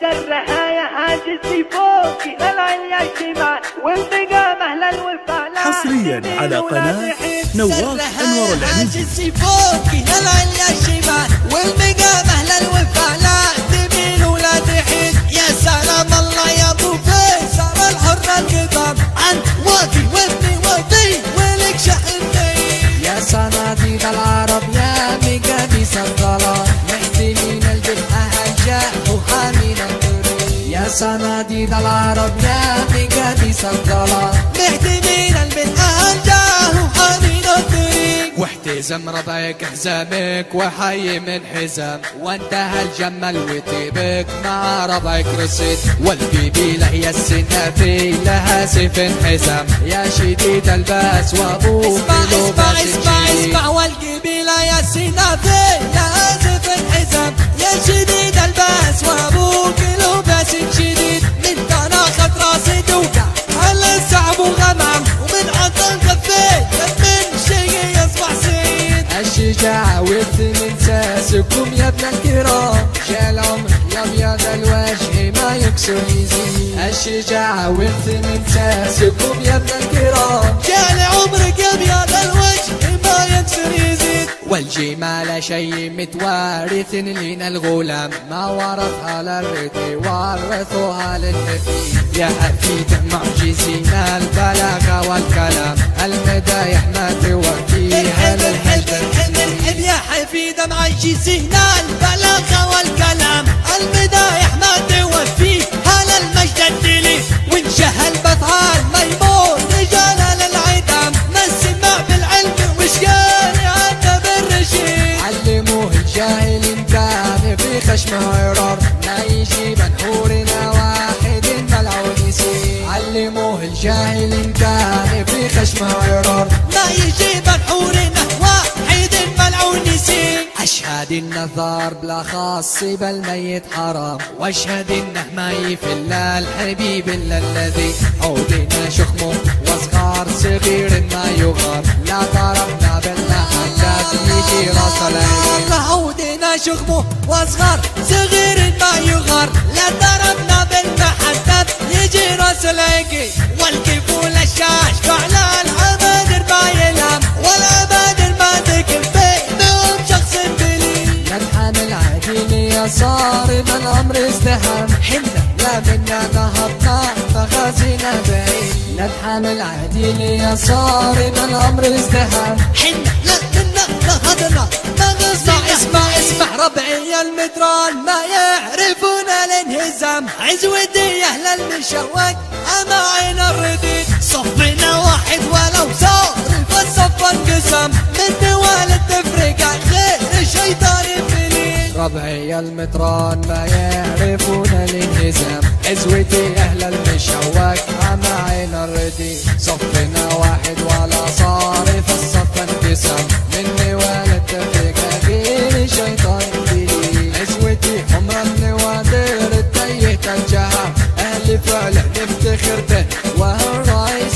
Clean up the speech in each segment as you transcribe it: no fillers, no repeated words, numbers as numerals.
السرها يا حاجزي فوقي للعليا الشمال والبقى مهلا الوفاء حصريا على قناة نواف أنور العنزي. حاجزي فوقي للعليا الشمال والبقى مهلا الوفاء لا تميل ولا تحيد. يا سلام الله يا ابو فيصل الحر القدام عن وافي وابني وفي ولك شحنتي. يا صناديد العرب يا مقابيس الظلام محتمين البقعة هجاء وحامين الطريق. يا صناديد العرب يا مقابيس الظلام محتمين البقعة هجاء وحامين الطريق. واحتزم ربعك حزامك وحي من حزام وانتهى الجمل وطيبك مع ربعك رصيد. والقبيلة هي السنافي لها سيف حزام يا شديد الباس وابوك اسمع اسمع اسمع والقبيلة يا السنافي لها سيف حزام يا شديد الباس وابوك لباس شديد. من تناخت راسي دوكا على الصعب وغمام ومن عطل خفيت من شيء يصبح سيد. الشجاعة والثمن ساسكم يا ابن الكرام جال عمرك يا ابيض الوجه ما يكسر يزيد. الشجاعة والثمن ساسكم يا ابن الكرام جال عمرك يا ابيض الوجه ما يكسر يزيد. والجمال شيء متوارث لنا الغلام ما ورثها للرضي ورثوها للحفيد. يا حفيد معجزين البلاغة والكلام المدايح ما توفيها للحجد. الحب يا حفيد معجزين البلاغة والكلام المدايح ما توفيها للمجد الدليل. وانشهى البطال ميمون رجال للعدام ما السماع بالعلم وشقال عنا بالرشيد. علموه الجاهل ان كان في خشمه عرار ما يجيب نحورنا واحد ملعون يسير. علموه الجاهل ان كان في خشمه عرار ما يجيب نحورنا واحد ملعون يسير. اشهد ان الثار بلا خاص بالميت حرام واشهد انه ما يفل الحبيب الا الذي عودنا شخمه واصغار صغير ما يغار لا ضربنا بالنحلات يجي راس العين. عودنا شخمه واصغار صغير ما يغار لا ضربنا بالنحلات يجي راس العين. والكفول الشاش فعلا العبادر ما يلام والعبادر ما ذكر بينهم شخص بليل. ننحن العديل يا صارم الامر ازدهام حنا لا منا نهضنا فغازينا بعيد. ننحن العديل يا صارم الامر ازدهام حنا لا منا نهضنا فغازينا. اسمع ربعي المتران ما يعرفون الانهزام عزودي اهل المشوق اما عين الرديد. صفنا واحد ولو صار فالصف انقسم من دوال التفرقة غير الشيطان يفلين. ربعي المتران ما يعرفون الانهزام عزوتي اهل المشوق اما عين الرديد. صفنا واحد ولا صار فالصف انقسم من دوال التفرقة غير الشيطان يفلين. عزوتي حمر النوادر التيه الجهام اهل فعل نفتخر به وهو الرئيس.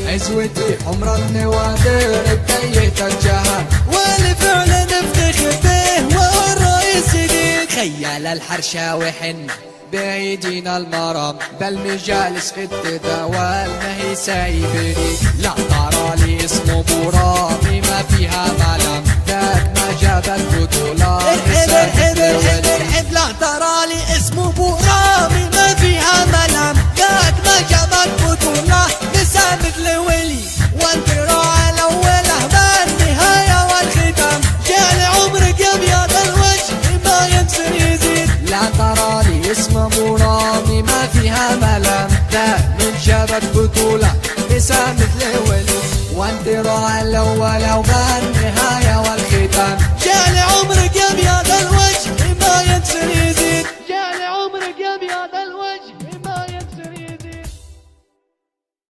عزوتي حمر النوادر التيه الجهام والفعل نفتخر به وهو الرئيس جديد. خيال الحرشاوي حنا بعيدين المرام بل مجالس في التداول ما هي سايبني. لا ترى لي اسمه برامي ما فيها ملام ذاك ما جاب البطولة. ارحب لا ترى لي اسمه برامي ما فيها ملام ذاك ما جاب البطولة نسا مثل ولي وانت راعي الاوله ما النهاية والختام جال عمرك يا ابيض الوجه ما يكسر يزيد. لا ترى لي اسمه برامي ما فيها ملام ذاك من جابت بطولة نسا مثل ولي وانت راعي الاوله وما النهاية والختام